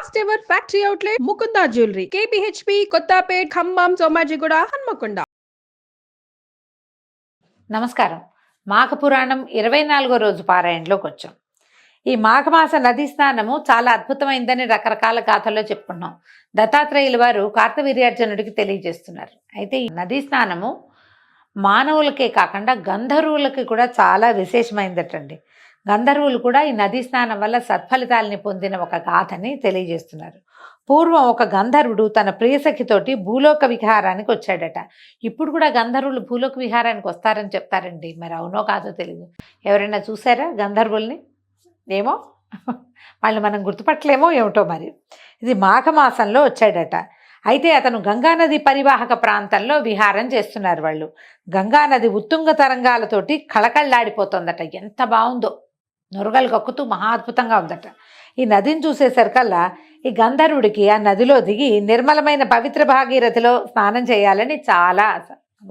First ever factory outlet Mukunda jewellery KPHB Kothapet Khammam Somajiguda Hanamkonda. నమస్కారం. మాఘ పురాణం 24వ రోజు పారాయణలోకి వచ్చాం. ఈ మాఘమాస నదీ స్నానము చాలా అద్భుతమైందని రకరకాల గాథల్లో చెప్పుకున్నాం. దత్తాత్రేయుల వారు కార్తవీర్యార్జునుడికి తెలియజేస్తున్నారు. అయితే ఈ నదీ స్నానము మానవులకే కాకుండా గంధర్వులకి కూడా చాలా విశేషమైందటండి. గంధర్వులు కూడా ఈ నదీ స్నానం వల్ల సత్ఫలితాలని పొందిన ఒక గాథని తెలియజేస్తున్నారు. పూర్వం ఒక గంధర్వుడు తన ప్రియసఖితోటి భూలోక విహారానికి వచ్చాడట. ఇప్పుడు కూడా గంధర్వులు భూలోక విహారానికి వస్తారని చెప్తారండి. మరి అవునో కాదో తెలియదు. ఎవరైనా చూసారా గంధర్వుల్ని? ఏమో వాళ్ళు మనం గుర్తుపట్టలేమో ఏమిటో. మరి ఇది మాఘమాసంలో వచ్చాడట. అయితే అతను గంగానది పరివాహక ప్రాంతంలో విహారం చేస్తున్నారు. వాళ్ళు గంగానది ఉత్తుంగ తరంగాలతోటి కళకళ్ళాడిపోతుందట. ఎంత బాగుందో, నురగలు కక్కుతూ మహా అద్భుతంగా ఉందట. ఈ నదిని చూసేసరికల్లా ఈ గంధర్వుడికి ఆ నదిలో దిగి నిర్మలమైన పవిత్ర భాగీరథిలో స్నానం చేయాలని చాలా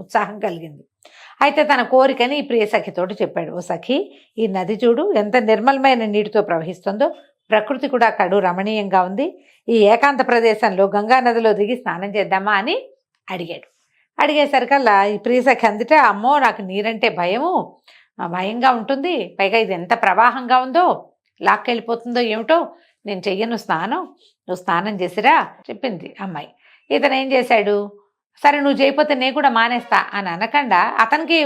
ఉత్సాహం కలిగింది. అయితే తన కోరికని ఈ ప్రియ సఖితోటి చెప్పాడు. ఓ సఖి, ఈ నది చూడు ఎంత నిర్మలమైన నీటితో ప్రవహిస్తుందో, ప్రకృతి కూడా కడు రమణీయంగా ఉంది. ఈ ఏకాంత ప్రదేశంలో గంగా నదిలో దిగి స్నానం చేద్దామా అని అడిగాడు. అడిగేసరికల్లా ఈ ప్రియసఖి అందుట, అమ్మో నాకు నీరంటే భయంగా ఉంటుంది, పైగా ఇది ఎంత ప్రవాహంగా ఉందో, లాక్కెళ్ళిపోతుందో ఏమిటో, నేను చెయ్యను స్నానం, నువ్వు స్నానం చేసిరా చెప్పింది అమ్మాయి. ఇతను ఏం చేశాడు, సరే నువ్వు చేయకపోతే నేను కూడా మానేస్తా అని అనకుండా అతనికి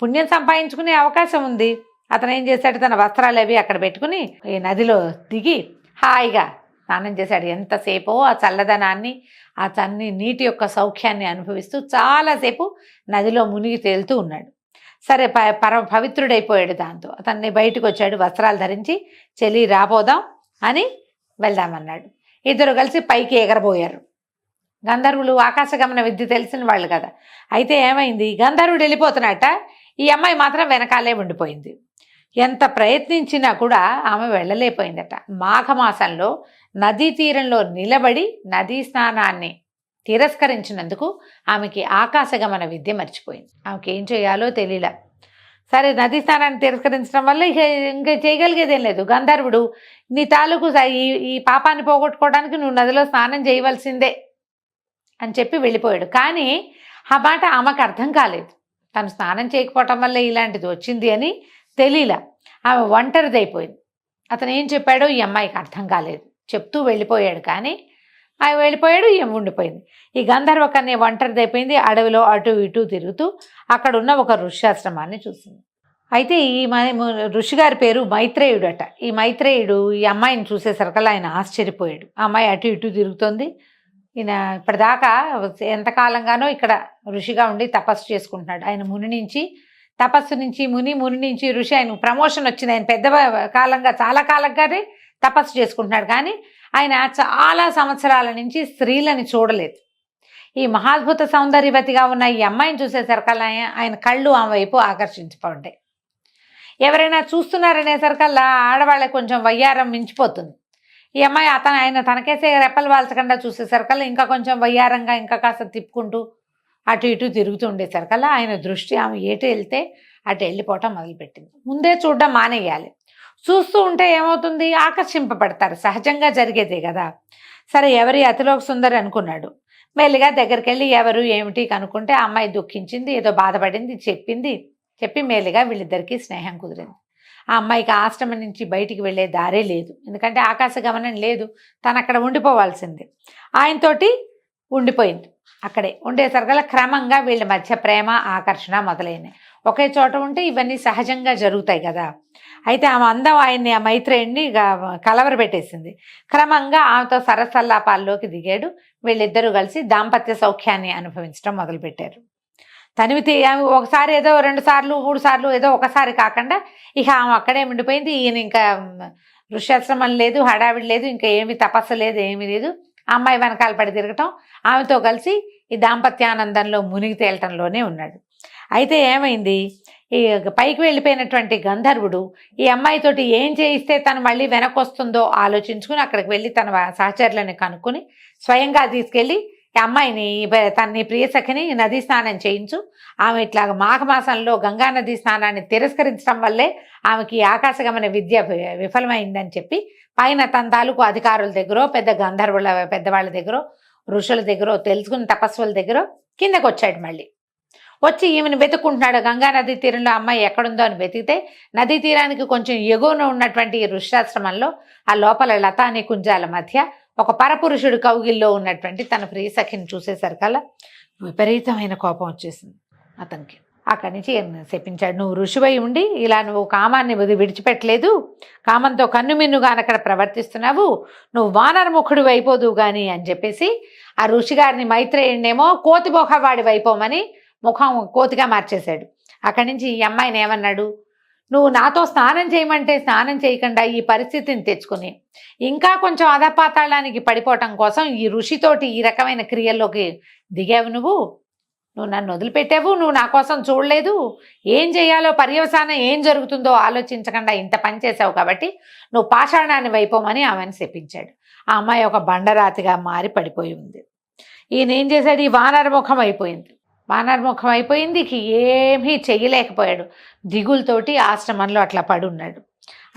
పుణ్యం సంపాదించుకునే అవకాశం ఉంది. అతను ఏం చేశాడు, తన వస్త్రాలు అవి అక్కడ పెట్టుకుని ఈ నదిలో దిగి హాయిగా స్నానం చేశాడు. ఎంతసేపో ఆ చల్లదనాన్ని, ఆ నీటి యొక్క సౌఖ్యాన్ని అనుభవిస్తూ చాలాసేపు నదిలో మునిగి తేలుతూ ఉన్నాడు. సరే పరమ పవిత్రుడైపోయాడు. దాంతో అతన్ని బయటకు వచ్చాడు, వస్త్రాలు ధరించి, చెల్లి రాబోదాం అని వెళ్దామన్నాడు. ఇద్దరు కలిసి పైకి ఎగరబోయారు. గంధర్వులు ఆకాశగమన విద్య తెలిసిన వాళ్ళు కదా. అయితే ఏమైంది, గంధర్వుడు వెళ్ళిపోతున్నట్ట, ఈ అమ్మాయి మాత్రం వెనకాలే ఉండిపోయింది. ఎంత ప్రయత్నించినా కూడా ఆమె వెళ్ళలేకపోయిందట. మాఘమాసంలో నదీ తీరంలో నిలబడి నదీ స్నానాన్ని తిరస్కరించినందుకు ఆమెకి ఆకాశగమన విద్య మర్చిపోయింది. ఆమెకి ఏం చేయాలో తెలియలే. సరే నదీ స్నానాన్ని తిరస్కరించడం వల్ల ఇంకా చేయగలిగేదేం లేదు. గంధర్వుడు నీ తాలూకు ఈ పాపాన్ని పోగొట్టుకోవడానికి నువ్వు నదిలో స్నానం చేయవలసిందే అని చెప్పి వెళ్ళిపోయాడు. కానీ ఆ మాట ఆమెకు అర్థం కాలేదు. తను స్నానం చేయకపోవటం వల్ల ఇలాంటిది వచ్చింది అని తెలియలా. ఆమె ఒంటరిదైపోయింది. అతను ఏం చెప్పాడో ఈ అమ్మాయికి అర్థం కాలేదు. చెప్తూ వెళ్ళిపోయాడు, కానీ ఆయన వెళ్ళిపోయాడు, ఈమె ఉండిపోయింది. ఈ గంధర్వ కన్య ఒంటరిదైపోయింది. అడవిలో అటు ఇటు తిరుగుతూ అక్కడ ఉన్న ఒక ఋష్యాశ్రమాన్ని చూసింది. అయితే ఈ ఋషిగారి పేరు మైత్రేయుడు అట. ఈ మైత్రేయుడు ఈ అమ్మాయిని చూసేసరికల్లా ఆయన ఆశ్చర్యపోయాడు. ఆ అమ్మాయి అటు ఇటు తిరుగుతోంది. ఈయన ఇప్పటిదాకా ఎంతకాలంగానో ఇక్కడ ఋషిగా ఉండి తపస్సు చేసుకుంటున్నాడు. ఆయన ముని నుంచి తపస్సు నుంచి ముని నుంచి ఋషి, ఆయన ప్రమోషన్ వచ్చింది. ఆయన చాలా కాలంగానే తపస్సు చేసుకుంటున్నాడు. కానీ ఆయన చాలా సంవత్సరాల నుంచి స్త్రీలని చూడలేదు. ఈ మహాద్భుత సౌందర్యవతిగా ఉన్న ఈ అమ్మాయిని చూసేసరికల్లా ఆయన కళ్ళు ఆమె వైపు ఆకర్షించబడ్డాయి. ఎవరైనా చూస్తున్నారనేసరికల్లా ఆడవాళ్ళకి కొంచెం వయ్యారం మించిపోతుంది. ఈ అమ్మాయి ఆయన తనకేసే రెప్పలు వాల్చకుండా చూసేసరికల్లా ఇంకా కొంచెం వయ్యారంగా ఇంకా కాస్త తిప్పుకుంటూ అటు ఇటు తిరుగుతూ ఉండేసరికల్లా ఆయన దృష్టి ఆమె ఎటు వెళ్తే అటు వెళ్ళిపోవటం మొదలుపెట్టింది. ముందే చూడడం మానేయాలి. చూస్తూ ఉంటే ఏమవుతుంది, ఆకర్షింపబడతారు, సహజంగా జరిగేదే కదా. సరే ఎవరి అతిలోక సుందరి అనుకున్నాడు. మెల్లిగా దగ్గరికి వెళ్ళి ఎవరు ఏమిటి కనుక్కుంటే ఆ అమ్మాయి దుఃఖించింది, ఏదో బాధపడింది, చెప్పి మెల్లిగా వీళ్ళిద్దరికీ స్నేహం కుదిరింది. ఆ అమ్మాయికి ఆశ్రమం నుంచి బయటికి వెళ్ళే దారే లేదు. ఎందుకంటే ఆకాశ గమనం లేదు, తను అక్కడ ఉండిపోవాల్సింది. ఆయనతోటి ఉండిపోయింది. అక్కడే ఉండేసరికల్లా క్రమంగా వీళ్ళ మధ్య ప్రేమ ఆకర్షణ మొదలైనవి. ఒకే చోట ఉంటే ఇవన్నీ సహజంగా జరుగుతాయి కదా. అయితే ఆమె అందం ఆయన్ని, ఆ మైత్రేయుడిని కలవరపెట్టేసింది. క్రమంగా ఆమెతో సరసల్లాపాల్లోకి దిగాడు. వీళ్ళిద్దరూ కలిసి దాంపత్య సౌఖ్యాన్ని అనుభవించడం మొదలుపెట్టారు. తనివితే ఒకసారి ఏదో 2 సార్లు 3 సార్లు ఏదో ఒకసారి కాకుండా ఇక ఆమె అక్కడే ఉండిపోయింది. ఈయన ఇంకా ఋష్యాశ్రమం లేదు, హడావిడి లేదు, ఇంకా ఏమి తపస్సు లేదు, ఏమీ లేదు. అమ్మాయి వెనకాల పడి తిరగటం, ఆమెతో కలిసి ఈ దాంపత్యానందంలో మునిగి తేలటంలోనే ఉన్నాడు. అయితే ఏమైంది, ఈ పైకి వెళ్ళిపోయినటువంటి గంధర్వుడు ఈ అమ్మాయితోటి ఏం చేయిస్తే తను మళ్ళీ వెనక్కి వస్తుందో ఆలోచించుకుని అక్కడికి వెళ్ళి తన సహచరులని కనుక్కొని స్వయంగా తీసుకెళ్ళి ఈ అమ్మాయిని తన్ని ప్రియసఖిని నదీ స్నానం చేయించు, ఆమె ఇట్లా మాఘమాసంలో గంగా నదీ స్నానాన్ని తిరస్కరించడం వల్లే ఆమెకి ఆకాశగమన విద్య విఫలమైందని చెప్పి పైన తన తాలూకు అధికారుల దగ్గర, పెద్ద గంధర్వుల పెద్దవాళ్ళ దగ్గర, ఋషుల దగ్గర తెలుసుకున్న తపస్సుల దగ్గర కిందకు వచ్చాడు. మళ్ళీ వచ్చి ఈమెను వెతుక్కుంటున్నాడు. గంగా నదీ తీరంలో అమ్మాయి ఎక్కడుందో అని వెతికితే నదీ తీరానికి కొంచెం ఎగువన ఉన్నటువంటి ఋష్యాశ్రమంలో ఆ లోపల లతా నికుంజాల మధ్య ఒక పరపురుషుడు కౌగిల్లో ఉన్నటువంటి తన ప్రియసఖిని చూసేసరికల్లా విపరీతమైన కోపం వచ్చేసింది అతనికి. అక్కడి నుంచి శపించాడు, నువ్వు ఋషివై ఉండి ఇలా నువ్వు కామాన్ని విడిచిపెట్టలేదు, కామంతో కన్నుమిన్నుగాని అక్కడ ప్రవర్తిస్తున్నావు, నువ్వు వానరముఖుడు అయిపోదువు గాని అని చెప్పేసి ఆ ఋషిగారిని మైత్రేయుడినేమో కోతిబోహవాడి వైపోమని ముఖం కోతిగా మార్చేశాడు. అక్కడి నుంచి ఈ అమ్మాయిని ఏమన్నాడు, నువ్వు నాతో స్నానం చేయమంటే స్నానం చేయకుండా ఈ పరిస్థితిని తెచ్చుకుని ఇంకా కొంచెం అధపాతాళానికి పడిపోవటం కోసం ఈ ఋషితోటి ఈ రకమైన క్రియల్లోకి దిగావు, నువ్వు నన్ను వదిలిపెట్టావు, నువ్వు నా కోసం చూడలేదు, ఏం చేయాలో పర్యవసానం ఏం జరుగుతుందో ఆలోచించకుండా ఇంత పని చేసావు కాబట్టి నువ్వు పాషాణాన్ని వైపోమని ఆమెను శపించాడు. ఆ అమ్మాయి ఒక బండరాతిగా మారి పడిపోయి ఉంది. ఈయన ఏం చేశాడు, ఈ వానరముఖం అయిపోయింది. వానరముఖం అయిపోయింది, ఏమీ చెయ్యలేకపోయాడు. దిగులతోటి ఆశ్రమంలో అట్లా పడున్నాడు.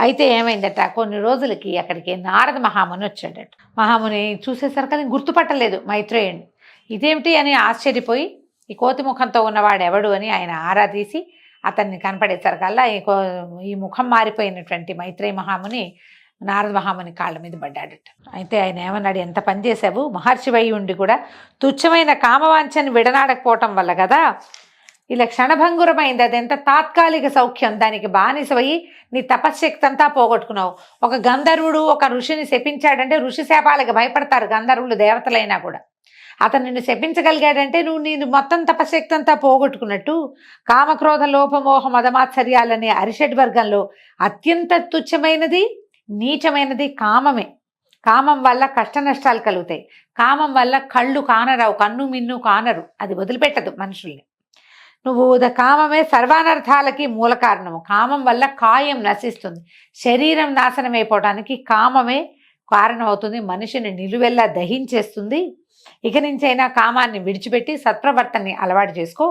అయితే ఏమైందట, కొన్ని రోజులకి అక్కడికి నారద మహాముని వచ్చాడట. మహాముని చూసేసరికి గుర్తుపట్టలేదు మైత్రేయుడిని. ఇదేమిటి అని ఆశ్చర్యపోయి ఈ కోతి ముఖంతో ఉన్నవాడు ఎవడు అని ఆయన ఆరా తీసి అతన్ని కనపడేసరికల్లా ఈ ముఖం మారిపోయినటువంటి మైత్రేయ మహాముని నారద మహాముని కాళ్ళ మీద పడ్డాడట. అయితే ఆయన ఏమన్నాడు, ఎంత పని చేసావు, మహర్షివై ఉండి కూడా తుచ్చమైన కామవాంఛని విడనాడకపోవటం వల్ల కదా ఇలా క్షణభంగురమైంది, అది ఎంత తాత్కాలిక సౌఖ్యం, దానికి బానిసవయి నీ తపశ్శక్తి అంతా పోగొట్టుకున్నావు. ఒక గంధర్వుడు ఒక ఋషిని శపించాడంటే ఋషి శాపాలకు భయపడతారు గంధర్వులు, దేవతలైనా కూడా. అతను నిన్ను శపించగలిగాడంటే నేను మొత్తం తపశక్తి అంతా పోగొట్టుకున్నట్టు. కామక్రోధ లోపమోహ మదమాత్సర్యాలనే అరిషడ్ వర్గంలో అత్యంత తుచ్చమైనది నీచమైనది కామమే. కామం వల్ల కష్ట నష్టాలు కలుగుతాయి. కామం వల్ల కళ్ళు కానరావు, కన్ను మిన్ను కానరు, అది వదిలిపెట్టదు మనుషుల్ని. నువ్వు కామమే సర్వానర్థాలకి మూల కారణము. కామం వల్ల కాయం నశిస్తుంది, శరీరం నాశనం అయిపోవడానికి కామమే కారణం అవుతుంది, మనిషిని నిలువెల్లా దహించేస్తుంది. ఇక నుంచైనా కామాన్ని విడిచిపెట్టి సత్ప్రవర్తనని అలవాటు చేసుకో.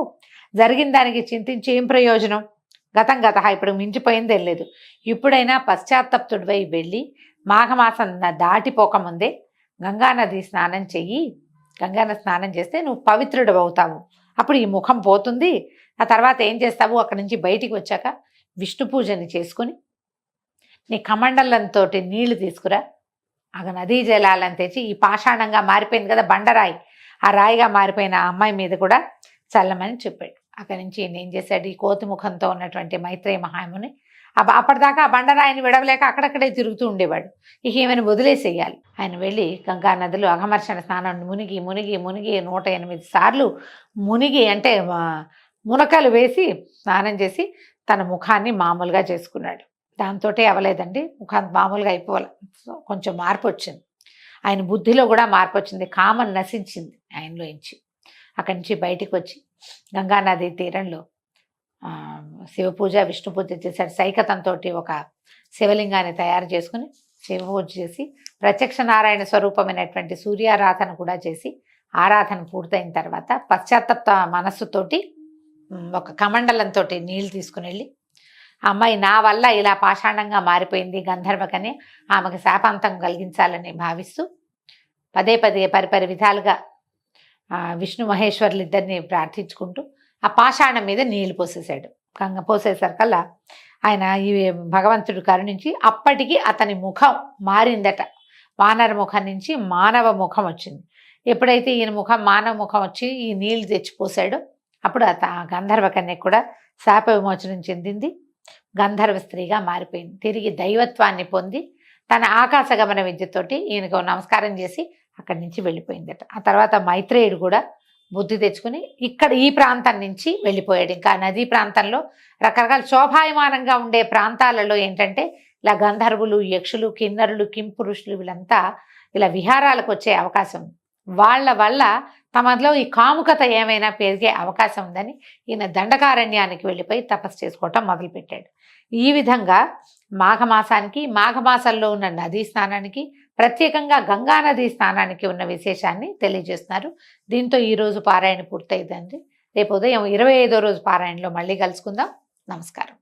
జరిగిన దానికి చింతించి ఏం ప్రయోజనం, గతం గత, ఇప్పుడు మించిపోయిందేం లేదు. ఇప్పుడైనా పశ్చాత్తప్తుడివై వెళ్ళి మాఘమాసం దాటిపోకముందే గంగానది స్నానం చెయ్యి. గంగానది స్నానం చేస్తే నువ్వు పవిత్రుడు అవుతావు, అప్పుడు ఈ ముఖం పోతుంది. ఆ తర్వాత ఏం చేస్తావు, అక్కడి నుంచి బయటికి వచ్చాక విష్ణు పూజని చేసుకుని నీ కమండలంతో నీళ్లు తీసుకురా. ఆ నదీ జలాలను తెచ్చి ఈ పాషాణంగా మారిపోయింది కదా బండరాయి, ఆ రాయిగా మారిపోయిన ఆ అమ్మాయి మీద కూడా చల్లమని చెప్పాడు. అక్కడి నుంచి ఈయన ఏం చేశాడు, ఈ కోతి ముఖంతో ఉన్నటువంటి మైత్రేయ మహాముని అప్పటిదాకా ఆ బండరాయిని విడవలేక అక్కడక్కడే తిరుగుతూ ఉండేవాడు. ఇక ఈమెను వదిలేసేయాలి. ఆయన వెళ్ళి గంగా నదిలో అఘమర్షణ స్నానం మునిగి మునిగి మునిగి 108 సార్లు మునిగి అంటే మునకలు వేసి స్నానం చేసి తన ముఖాన్ని మామూలుగా చేసుకున్నాడు. దాంతో అవ్వలేదండి, ముఖాన్ని మామూలుగా అయిపోవాలి. కొంచెం మార్పు వచ్చింది, ఆయన బుద్ధిలో కూడా మార్పు వచ్చింది, కామం నశించింది ఆయనలో నుంచి. అక్కడి నుంచి బయటికి వచ్చి గంగానది తీరంలో శివపూజ విష్ణు పూజ చేశాడు. సైకతంతో ఒక శివలింగాన్ని తయారు చేసుకుని శివ పూజ చేసి ప్రత్యక్ష నారాయణ స్వరూపమైనటువంటి సూర్యారాధన కూడా చేసి ఆరాధన పూర్తయిన తర్వాత పశ్చాత్తప్త మనస్సుతోటి ఒక కమండలంతో నీళ్లు తీసుకుని వెళ్ళి అమ్మాయి నా వల్ల ఇలా పాషాణంగా మారిపోయింది గంధర్వకని ఆమెకు శాపాంతం కలిగించాలని భావిస్తూ పదే పదే పరిపరి విధాలుగా విష్ణు మహేశ్వర్లు ఇద్దరిని ప్రార్థించుకుంటూ ఆ పాషాణం మీద నీళ్లు పోసేశాడు. పోసేసరికల్లా ఆయన ఈ భగవంతుడు కరుణించి అప్పటికి అతని ముఖం మారిందట. వానర ముఖం నుంచి మానవ ముఖం వచ్చింది. ఎప్పుడైతే ఈయన ముఖం మానవ ముఖం వచ్చి ఈ నీళ్లు తెచ్చిపోసాడో అప్పుడు గంధర్వ కన్య కూడా శాప విమోచనం చెందింది, గంధర్వ స్త్రీగా మారిపోయింది. తిరిగి దైవత్వాన్ని పొంది తన ఆకాశగమన విద్యతోటి ఈయనకు నమస్కారం చేసి అక్కడి నుంచి వెళ్ళిపోయిందట. ఆ తర్వాత మైత్రేయుడు కూడా బుద్ధి తెచ్చుకుని ఇక్కడ ఈ ప్రాంతం నుంచి వెళ్ళిపోయాడు. ఇంకా నదీ ప్రాంతంలో రకరకాల శోభాయమానంగా ఉండే ప్రాంతాలలో ఏంటంటే ఇలా గంధర్వులు, యక్షులు, కిన్నరులు, కింపురుషులు వీళ్ళంతా ఇలా విహారాలకు వచ్చే అవకాశం, వాళ్ళ వల్ల తమలో ఈ కాముకత ఏమైనా పెరిగే అవకాశం ఉందని ఈయన దండకారణ్యానికి వెళ్ళిపోయి తపస్సు చేసుకోవటం మొదలుపెట్టాడు. ఈ విధంగా మాఘమాసానికి, మాఘమాసంలో ఉన్న నదీ స్నానానికి, ప్రత్యేకంగా గంగానది స్నానానికి ఉన్న విశేషాన్ని తెలియజేస్తున్నారు. దీంతో ఈ రోజు పారాయణ పూర్తయిందండి. రేపు ఉదయం 25వ రోజు పారాయణలో మళ్ళీ కలుసుకుందాం. నమస్కారం.